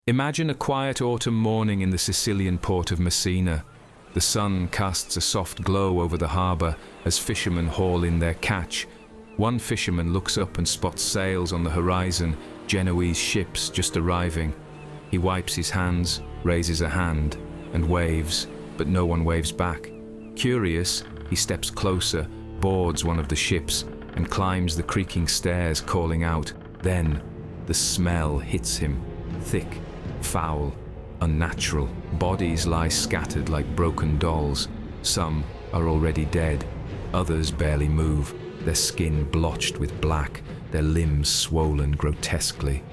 Imagine a quiet autumn morning in the Sicilian port of Messina. The sun casts a soft glow over the harbour as fishermen haul in their catch. One fisherman looks up and spots sails on the horizon, Genoese ships just arriving. He wipes his hands, raises a hand, and waves, but no one waves back. Curious, he steps closer, boards one of the ships, and climbs the creaking stairs, calling out. Then, the smell hits him, thick, foul, unnatural. Bodies lie scattered like broken dolls. Some are already dead, others barely move, their skin blotched with black, their limbs swollen grotesquely.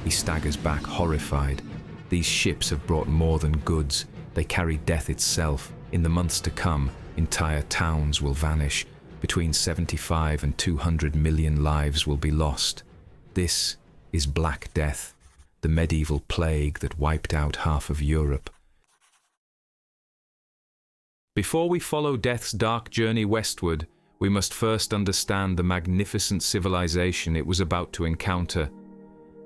He staggers back, horrified. These ships have brought more than goods. They carry death itself. In the months to come, entire towns will vanish. Between 75 and 200 million lives will be lost. This is Black Death, the medieval plague that wiped out half of Europe. Before we follow Death's dark journey westward, we must first understand the magnificent civilization it was about to encounter.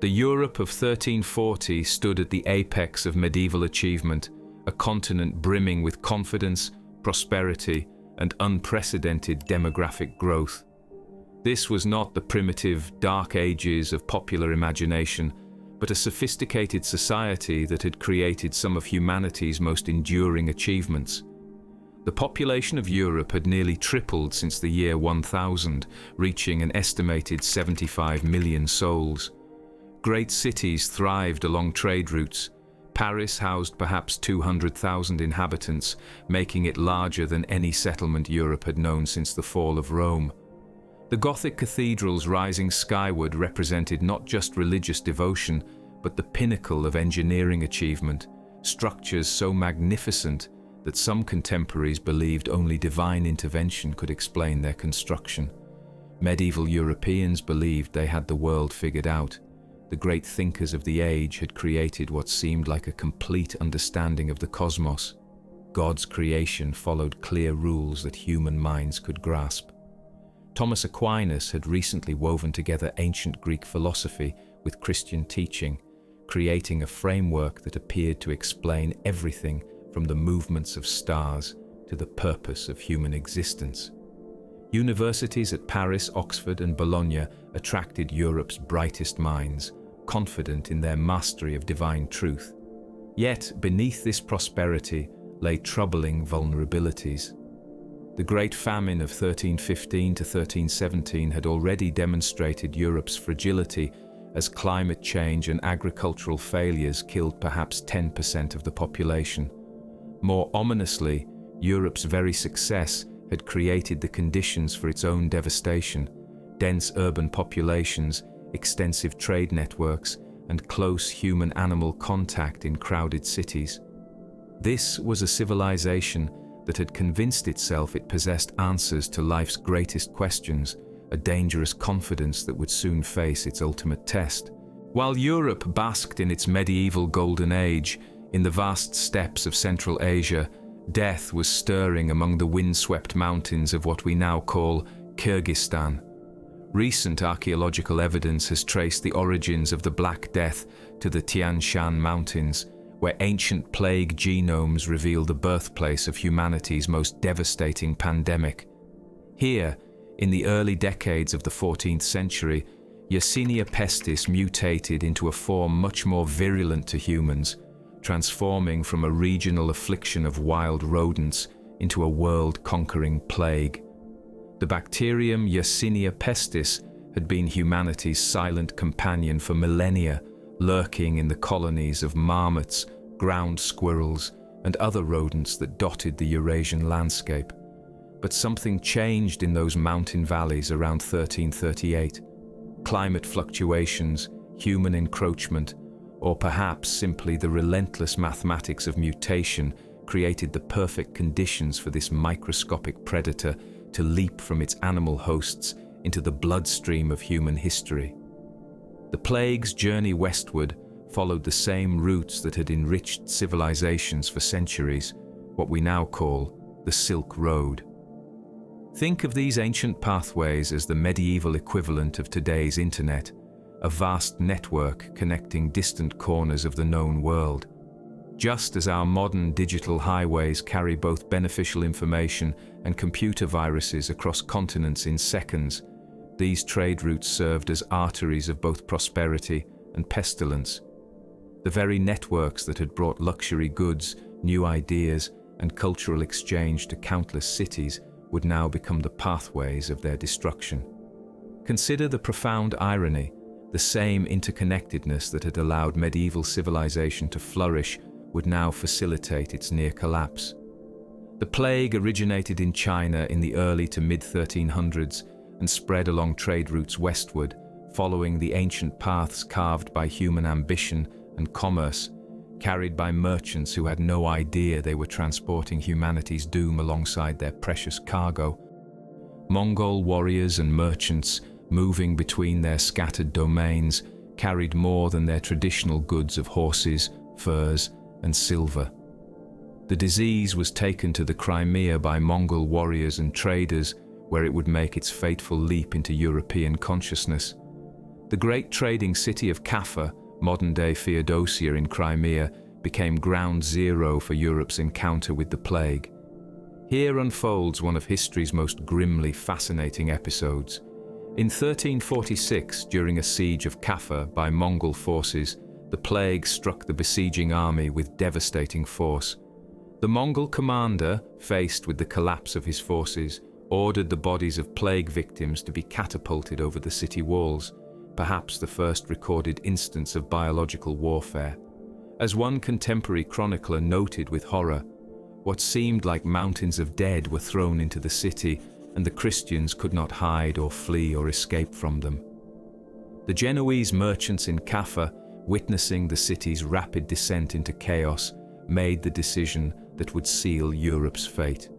The Europe of 1340 stood at the apex of medieval achievement, a continent brimming with confidence, prosperity, and unprecedented demographic growth. This was not the primitive, dark ages of popular imagination, but a sophisticated society that had created some of humanity's most enduring achievements. The population of Europe had nearly tripled since the year 1000, reaching an estimated 75 million souls. Great cities thrived along trade routes. Paris housed perhaps 200,000 inhabitants, making it larger than any settlement Europe had known since the fall of Rome. The Gothic cathedrals rising skyward represented not just religious devotion, but the pinnacle of engineering achievement, structures so magnificent that some contemporaries believed only divine intervention could explain their construction. Medieval Europeans believed they had the world figured out. The great thinkers of the age had created what seemed like a complete understanding of the cosmos. God's creation followed clear rules that human minds could grasp. Thomas Aquinas had recently woven together ancient Greek philosophy with Christian teaching, creating a framework that appeared to explain everything from the movements of stars to the purpose of human existence. Universities at Paris, Oxford, and Bologna attracted Europe's brightest minds, confident in their mastery of divine truth. Yet, beneath this prosperity lay troubling vulnerabilities. The Great Famine of 1315 to 1317 had already demonstrated Europe's fragility as climate change and agricultural failures killed perhaps 10% of the population. More ominously, Europe's very success had created the conditions for its own devastation: dense urban populations, extensive trade networks, and close human-animal contact in crowded cities. This was a civilization that had convinced itself it possessed answers to life's greatest questions, a dangerous confidence that would soon face its ultimate test. While Europe basked in its medieval golden age, in the vast steppes of Central Asia, death was stirring among the windswept mountains of what we now call Kyrgyzstan. Recent archaeological evidence has traced the origins of the Black Death to the Tian Shan Mountains, where ancient plague genomes reveal the birthplace of humanity's most devastating pandemic. Here, in the early decades of the 14th century, Yersinia pestis mutated into a form much more virulent to humans, transforming from a regional affliction of wild rodents into a world-conquering plague. The bacterium Yersinia pestis had been humanity's silent companion for millennia, lurking in the colonies of marmots, ground squirrels, and other rodents that dotted the Eurasian landscape. But something changed in those mountain valleys around 1338. Climate fluctuations, human encroachment, or perhaps simply the relentless mathematics of mutation created the perfect conditions for this microscopic predator to leap from its animal hosts into the bloodstream of human history. The plague's journey westward followed the same routes that had enriched civilizations for centuries, what we now call the Silk Road. Think of these ancient pathways as the medieval equivalent of today's internet, a vast network connecting distant corners of the known world. Just as our modern digital highways carry both beneficial information and computer viruses across continents in seconds, these trade routes served as arteries of both prosperity and pestilence. The very networks that had brought luxury goods, new ideas, and cultural exchange to countless cities would now become the pathways of their destruction. Consider the profound irony. The same interconnectedness that had allowed medieval civilization to flourish would now facilitate its near collapse. The plague originated in China in the early to mid-1300s and spread along trade routes westward, following the ancient paths carved by human ambition and commerce, carried by merchants who had no idea they were transporting humanity's doom alongside their precious cargo. Mongol warriors and merchants, moving between their scattered domains, carried more than their traditional goods of horses, furs, and silver. The disease was taken to the Crimea by Mongol warriors and traders, where it would make its fateful leap into European consciousness. The great trading city of Kaffa, modern-day Feodosia in Crimea, became ground zero for Europe's encounter with the plague. Here unfolds one of history's most grimly fascinating episodes. In 1346, during a siege of Kaffa by Mongol forces, the plague struck the besieging army with devastating force. The Mongol commander, faced with the collapse of his forces, ordered the bodies of plague victims to be catapulted over the city walls, perhaps the first recorded instance of biological warfare. As one contemporary chronicler noted with horror, what seemed like mountains of dead were thrown into the city, and the Christians could not hide or flee or escape from them. The Genoese merchants in Kaffa, witnessing the city's rapid descent into chaos, made the decision that would seal Europe's fate.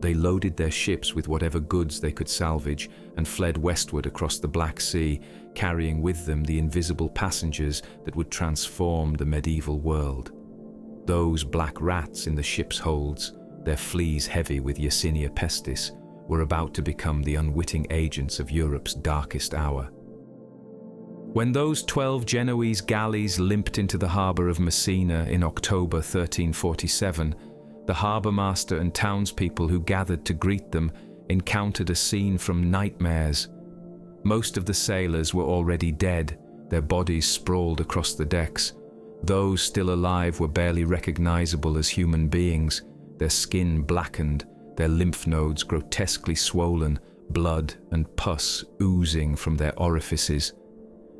They loaded their ships with whatever goods they could salvage and fled westward across the Black Sea, carrying with them the invisible passengers that would transform the medieval world. Those black rats in the ship's holds, their fleas heavy with Yersinia pestis, were about to become the unwitting agents of Europe's darkest hour. When those 12 Genoese galleys limped into the harbour of Messina in October 1347, the harbour master and townspeople who gathered to greet them encountered a scene from nightmares. Most of the sailors were already dead, their bodies sprawled across the decks. Those still alive were barely recognizable as human beings, their skin blackened, their lymph nodes grotesquely swollen, blood and pus oozing from their orifices.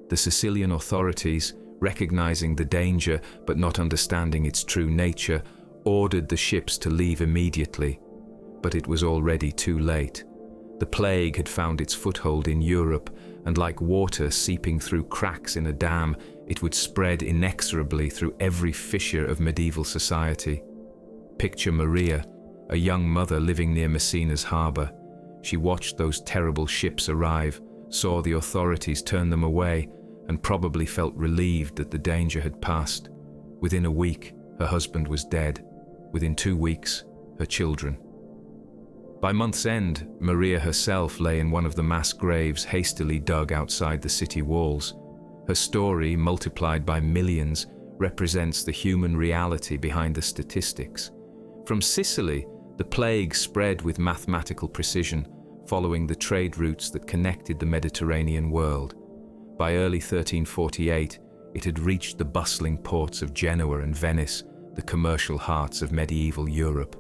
The Sicilian authorities, recognizing the danger but not understanding its true nature, ordered the ships to leave immediately. But it was already too late. The plague had found its foothold in Europe, and like water seeping through cracks in a dam, it would spread inexorably through every fissure of medieval society. Picture Maria, a young mother living near Messina's harbour. She watched those terrible ships arrive, saw the authorities turn them away, and probably felt relieved that the danger had passed. Within a week, her husband was dead. Within 2 weeks, her children. By month's end, Maria herself lay in one of the mass graves hastily dug outside the city walls. Her story, multiplied by millions, represents the human reality behind the statistics. From Sicily, the plague spread with mathematical precision, following the trade routes that connected the Mediterranean world. By early 1348, it had reached the bustling ports of Genoa and Venice, the commercial hearts of medieval Europe.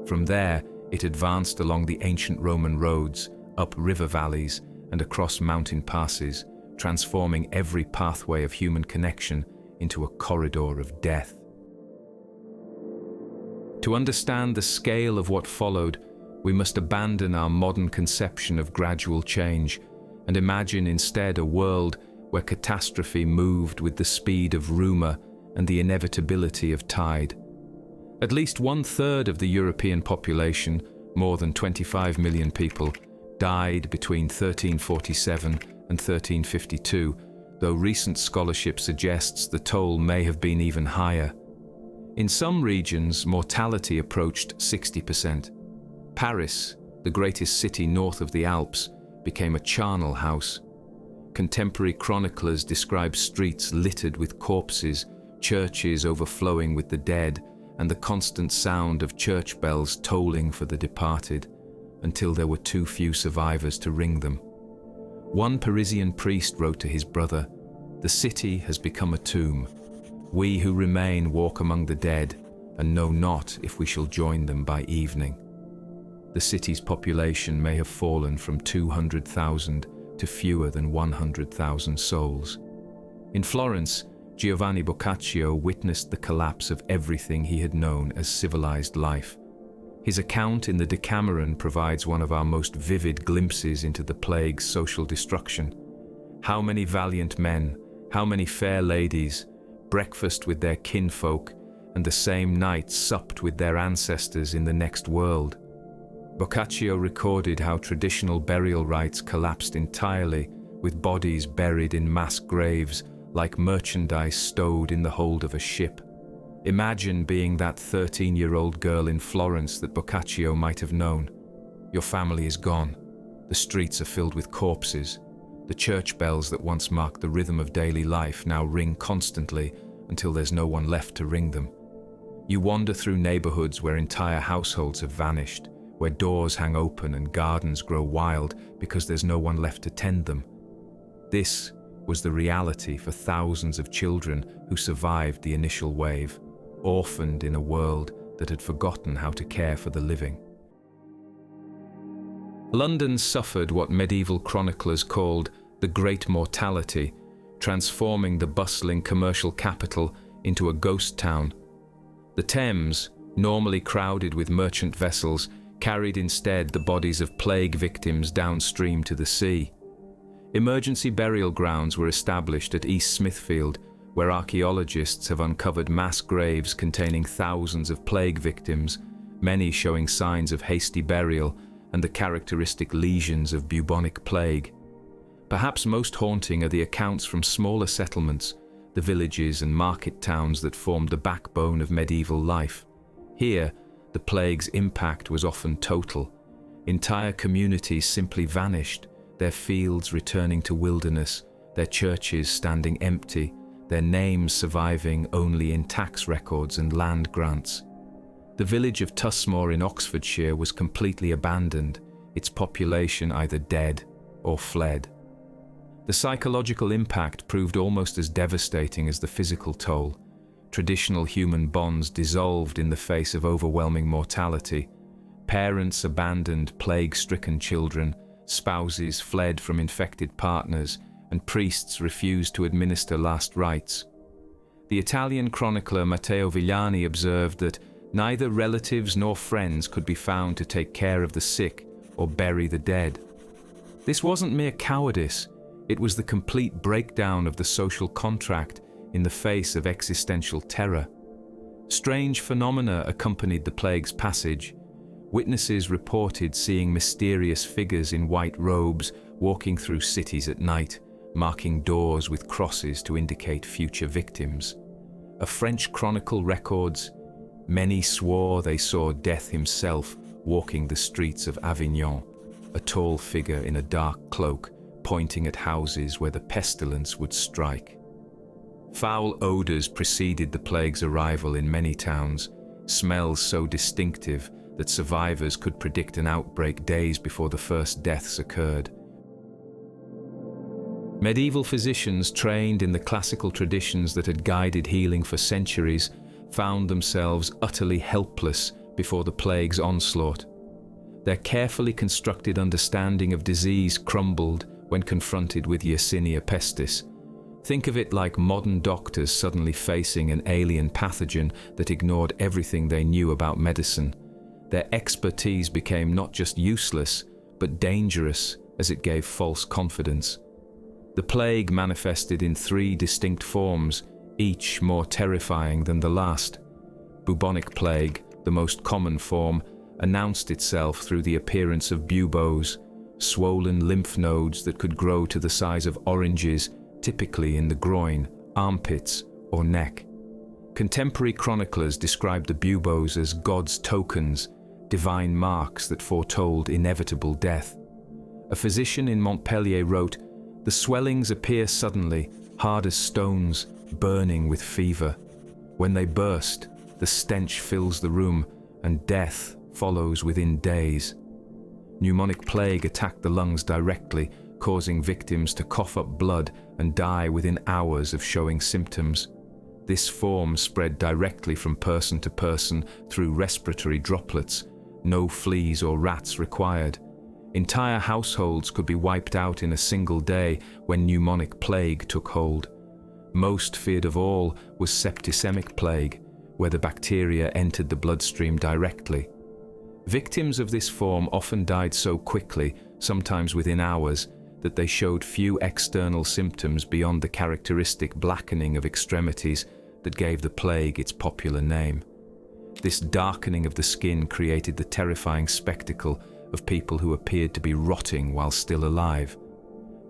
From there, it advanced along the ancient Roman roads, up river valleys, and across mountain passes, transforming every pathway of human connection into a corridor of death. To understand the scale of what followed, we must abandon our modern conception of gradual change and imagine instead a world where catastrophe moved with the speed of rumour and the inevitability of tide. At least 1/3 of the European population, more than 25 million people, died between 1347 and 1352, though recent scholarship suggests the toll may have been even higher. In some regions, mortality approached 60%. Paris, the greatest city north of the Alps, became a charnel house. Contemporary chroniclers describe streets littered with corpses, churches overflowing with the dead, and the constant sound of church bells tolling for the departed, until there were too few survivors to ring them. One Parisian priest wrote to his brother, "The city has become a tomb. We who remain walk among the dead, and know not if we shall join them by evening." The city's population may have fallen from 200,000 to fewer than 100,000 souls. In Florence, Giovanni Boccaccio witnessed the collapse of everything he had known as civilized life. His account in the Decameron provides one of our most vivid glimpses into the plague's social destruction. How many valiant men, how many fair ladies, breakfast with their kinfolk, and the same night supped with their ancestors in the next world. Boccaccio recorded how traditional burial rites collapsed entirely, with bodies buried in mass graves, like merchandise stowed in the hold of a ship. Imagine being that 13-year-old girl in Florence that Boccaccio might have known. Your family is gone. The streets are filled with corpses. The church bells that once marked the rhythm of daily life now ring constantly until there's no one left to ring them. You wander through neighborhoods where entire households have vanished, where doors hang open and gardens grow wild because there's no one left to tend them. This was the reality for thousands of children who survived the initial wave, orphaned in a world that had forgotten how to care for the living. London suffered what medieval chroniclers called the Great Mortality, transforming the bustling commercial capital into a ghost town. The Thames, normally crowded with merchant vessels, carried instead the bodies of plague victims downstream to the sea. Emergency burial grounds were established at East Smithfield, where archaeologists have uncovered mass graves containing thousands of plague victims, many showing signs of hasty burial and the characteristic lesions of bubonic plague. Perhaps most haunting are the accounts from smaller settlements, the villages and market towns that formed the backbone of medieval life. Here, the plague's impact was often total. Entire communities simply vanished, their fields returning to wilderness, their churches standing empty, their names surviving only in tax records and land grants. The village of Tusmore in Oxfordshire was completely abandoned, its population either dead or fled. The psychological impact proved almost as devastating as the physical toll. Traditional human bonds dissolved in the face of overwhelming mortality. Parents abandoned plague-stricken children, spouses fled from infected partners, and priests refused to administer last rites. The Italian chronicler Matteo Villani observed that neither relatives nor friends could be found to take care of the sick or bury the dead. This wasn't mere cowardice, it was the complete breakdown of the social contract in the face of existential terror. Strange phenomena accompanied the plague's passage. Witnesses reported seeing mysterious figures in white robes walking through cities at night, marking doors with crosses to indicate future victims. A French chronicle records, "Many swore they saw Death himself walking the streets of Avignon, a tall figure in a dark cloak, pointing at houses where the pestilence would strike." Foul odors preceded the plague's arrival in many towns, smells so distinctive that survivors could predict an outbreak days before the first deaths occurred. Medieval physicians trained in the classical traditions that had guided healing for centuries found themselves utterly helpless before the plague's onslaught. Their carefully constructed understanding of disease crumbled when confronted with Yersinia pestis. Think of it like modern doctors suddenly facing an alien pathogen that ignored everything they knew about medicine. Their expertise became not just useless, but dangerous as it gave false confidence. The plague manifested in 3 distinct forms, each more terrifying than the last. Bubonic plague, the most common form, announced itself through the appearance of buboes, swollen lymph nodes that could grow to the size of oranges, typically in the groin, armpits, or neck. Contemporary chroniclers described the buboes as God's tokens, divine marks that foretold inevitable death. A physician in Montpellier wrote, The swellings appear suddenly, hard as stones, burning with fever. When they burst, the stench fills the room, and death follows within days. Pneumonic plague attacked the lungs directly, causing victims to cough up blood and die within hours of showing symptoms. This form spread directly from person to person through respiratory droplets, no fleas or rats required. Entire households could be wiped out in a single day when pneumonic plague took hold. Most feared of all was septicemic plague, where the bacteria entered the bloodstream directly. Victims of this form often died so quickly, sometimes within hours, that they showed few external symptoms beyond the characteristic blackening of extremities that gave the plague its popular name. This darkening of the skin created the terrifying spectacle of people who appeared to be rotting while still alive.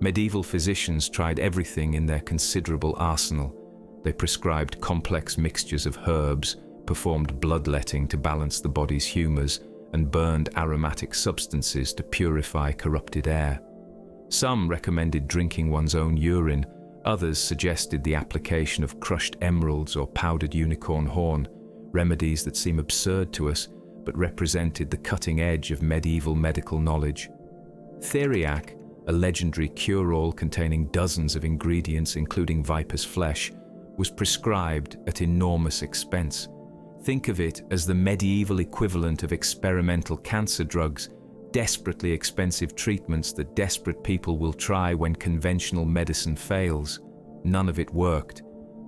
Medieval physicians tried everything in their considerable arsenal. They prescribed complex mixtures of herbs, performed bloodletting to balance the body's humors, and burned aromatic substances to purify corrupted air. Some recommended drinking one's own urine, others suggested the application of crushed emeralds or powdered unicorn horn, remedies that seem absurd to us but represented the cutting edge of medieval medical knowledge. Theriac, a legendary cure-all containing dozens of ingredients including viper's flesh, was prescribed at enormous expense. Think of it as the medieval equivalent of experimental cancer drugs, desperately expensive treatments that desperate people will try when conventional medicine fails. None of it worked.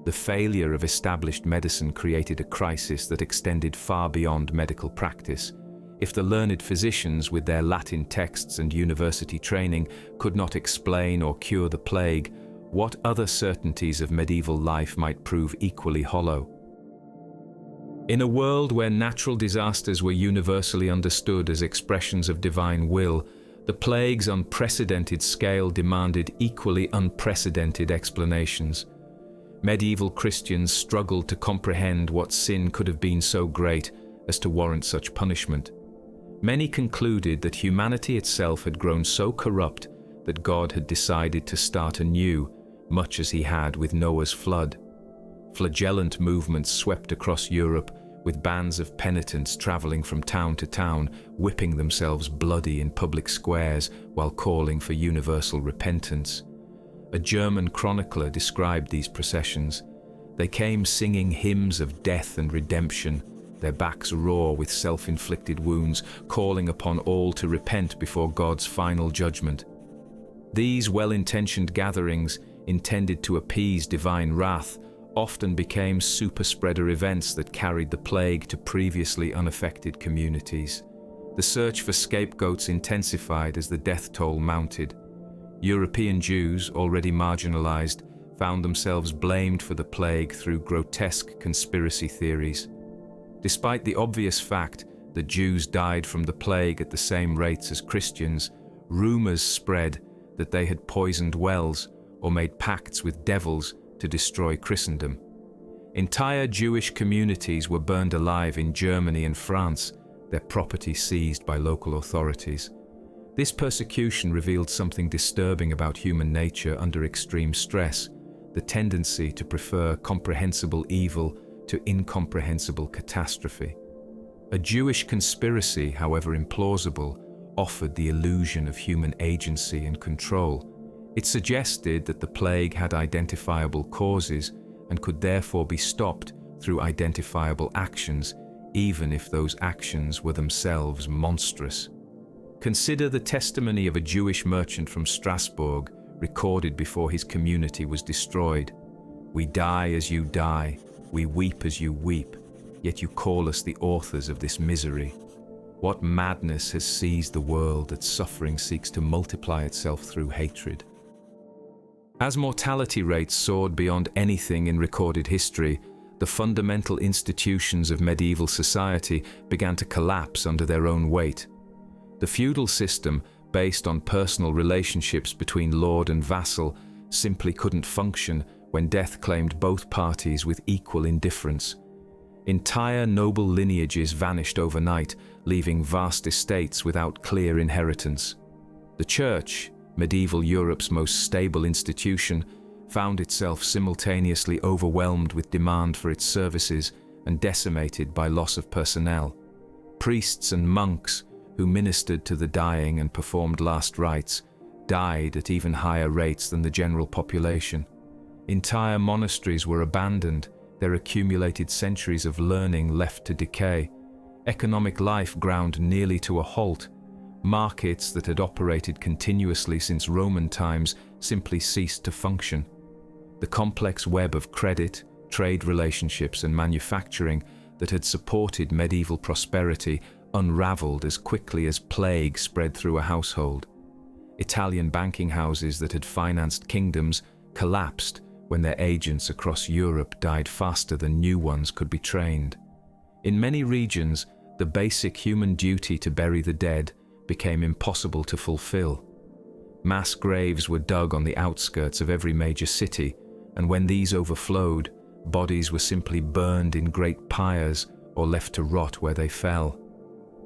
The failure of established medicine created a crisis that extended far beyond medical practice. If the learned physicians with their Latin texts and university training could not explain or cure the plague, what other certainties of medieval life might prove equally hollow? In a world where natural disasters were universally understood as expressions of divine will, the plague's unprecedented scale demanded equally unprecedented explanations. Medieval Christians struggled to comprehend what sin could have been so great as to warrant such punishment. Many concluded that humanity itself had grown so corrupt that God had decided to start anew, much as he had with Noah's flood. Flagellant movements swept across Europe, with bands of penitents traveling from town to town, whipping themselves bloody in public squares while calling for universal repentance. A German chronicler described these processions. They came singing hymns of death and redemption, their backs raw with self-inflicted wounds, calling upon all to repent before God's final judgment. These well-intentioned gatherings, intended to appease divine wrath, often became super-spreader events that carried the plague to previously unaffected communities. The search for scapegoats intensified as the death toll mounted. European Jews, already marginalized, found themselves blamed for the plague through grotesque conspiracy theories. Despite the obvious fact that Jews died from the plague at the same rates as Christians, rumors spread that they had poisoned wells or made pacts with devils to destroy Christendom. Entire Jewish communities were burned alive in Germany and France, their property seized by local authorities. This persecution revealed something disturbing about human nature under extreme stress, the tendency to prefer comprehensible evil to incomprehensible catastrophe. A Jewish conspiracy, however implausible, offered the illusion of human agency and control. It suggested that the plague had identifiable causes and could therefore be stopped through identifiable actions, even if those actions were themselves monstrous. Consider the testimony of a Jewish merchant from Strasbourg, recorded before his community was destroyed. "We die as you die, we weep as you weep, yet you call us the authors of this misery. What madness has seized the world that suffering seeks to multiply itself through hatred?" As mortality rates soared beyond anything in recorded history, the fundamental institutions of medieval society began to collapse under their own weight. The feudal system, based on personal relationships between lord and vassal, simply couldn't function when death claimed both parties with equal indifference. Entire noble lineages vanished overnight, leaving vast estates without clear inheritance. The church, medieval Europe's most stable institution, found itself simultaneously overwhelmed with demand for its services and decimated by loss of personnel. Priests and monks, who ministered to the dying and performed last rites, died at even higher rates than the general population. Entire monasteries were abandoned, their accumulated centuries of learning left to decay. Economic life ground nearly to a halt. Markets that had operated continuously since Roman times simply ceased to function. The complex web of credit, trade relationships, and manufacturing that had supported medieval prosperity unraveled as quickly as plague spread through a household. Italian banking houses that had financed kingdoms collapsed when their agents across Europe died faster than new ones could be trained. In many regions, the basic human duty to bury the dead became impossible to fulfill. Mass graves were dug on the outskirts of every major city, and when these overflowed, bodies were simply burned in great pyres or left to rot where they fell.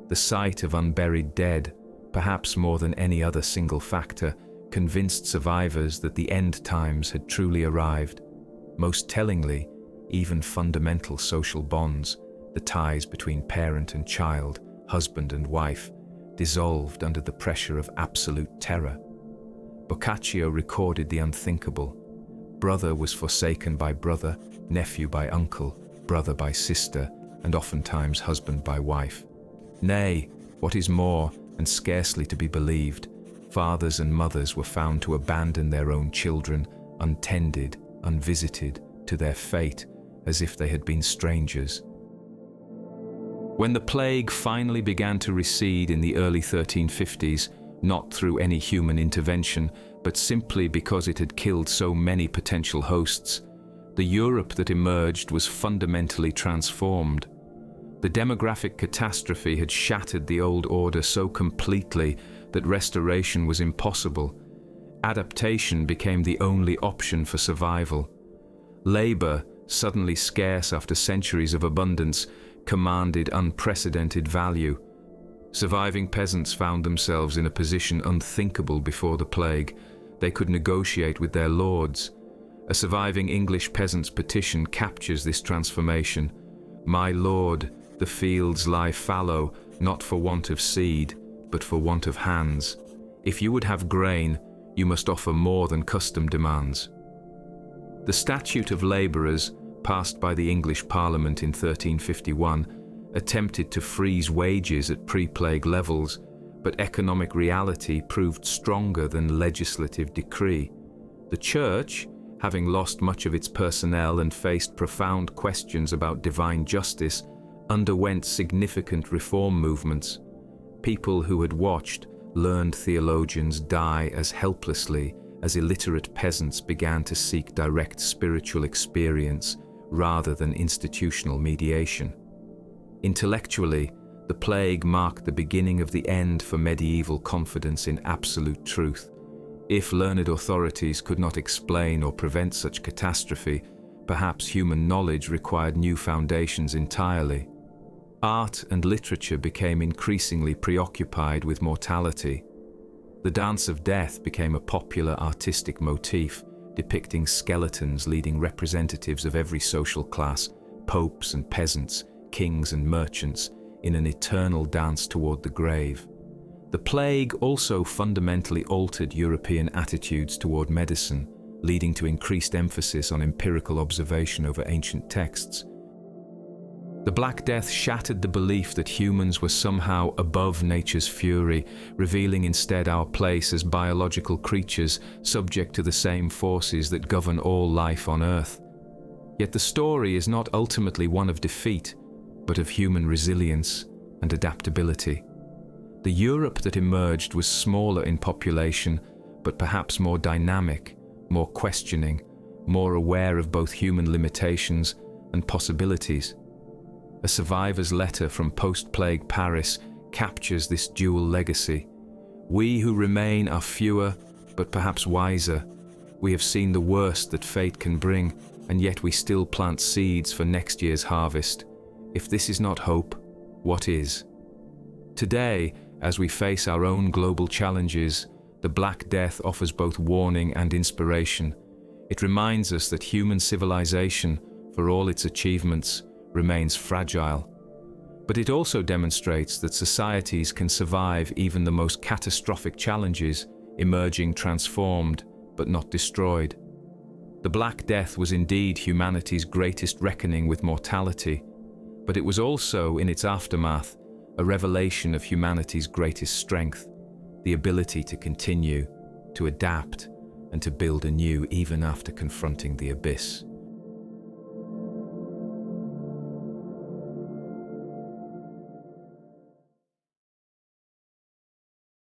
The sight of unburied dead, perhaps more than any other single factor, convinced survivors that the end times had truly arrived. Most tellingly, even fundamental social bonds, the ties between parent and child, husband and wife, dissolved under the pressure of absolute terror. Boccaccio recorded the unthinkable. Brother was forsaken by brother, nephew by uncle, brother by sister, and oftentimes husband by wife. Nay, what is more, and scarcely to be believed, fathers and mothers were found to abandon their own children, untended, unvisited, to their fate, as if they had been strangers. When the plague finally began to recede in the early 1350s, not through any human intervention, but simply because it had killed so many potential hosts, the Europe that emerged was fundamentally transformed. The demographic catastrophe had shattered the old order so completely that restoration was impossible. Adaptation became the only option for survival. Labor, suddenly scarce after centuries of abundance, commanded unprecedented value. Surviving peasants found themselves in a position unthinkable before the plague. They could negotiate with their lords. A surviving English peasant's petition captures this transformation. "My lord, the fields lie fallow, not for want of seed, but for want of hands. If you would have grain, you must offer more than custom demands." The Statute of Labourers, passed by the English Parliament in 1351, attempted to freeze wages at pre-plague levels, but economic reality proved stronger than legislative decree. The Church, having lost much of its personnel and faced profound questions about divine justice, underwent significant reform movements. People who had watched learned theologians die as helplessly as illiterate peasants began to seek direct spiritual experience rather than institutional mediation. Intellectually, the plague marked the beginning of the end for medieval confidence in absolute truth. If learned authorities could not explain or prevent such catastrophe, perhaps human knowledge required new foundations entirely. Art and literature became increasingly preoccupied with mortality. The Dance of Death became a popular artistic motif, depicting skeletons leading representatives of every social class, popes and peasants, kings and merchants, in an eternal dance toward the grave. The plague also fundamentally altered European attitudes toward medicine, leading to increased emphasis on empirical observation over ancient texts. The Black Death shattered the belief that humans were somehow above nature's fury, revealing instead our place as biological creatures subject to the same forces that govern all life on Earth. Yet the story is not ultimately one of defeat, but of human resilience and adaptability. The Europe that emerged was smaller in population, but perhaps more dynamic, more questioning, more aware of both human limitations and possibilities. A survivor's letter from post-plague Paris captures this dual legacy. We who remain are fewer, but perhaps wiser. We have seen the worst that fate can bring, and yet we still plant seeds for next year's harvest. If this is not hope, what is? Today, as we face our own global challenges, The Black Death offers both warning and inspiration. It reminds us that human civilization, for all its achievements, remains fragile. But it also demonstrates that societies can survive even the most catastrophic challenges, emerging transformed, but not destroyed. The Black Death was indeed humanity's greatest reckoning with mortality, but it was also, in its aftermath, a revelation of humanity's greatest strength, the ability to continue, to adapt, and to build anew even after confronting the abyss.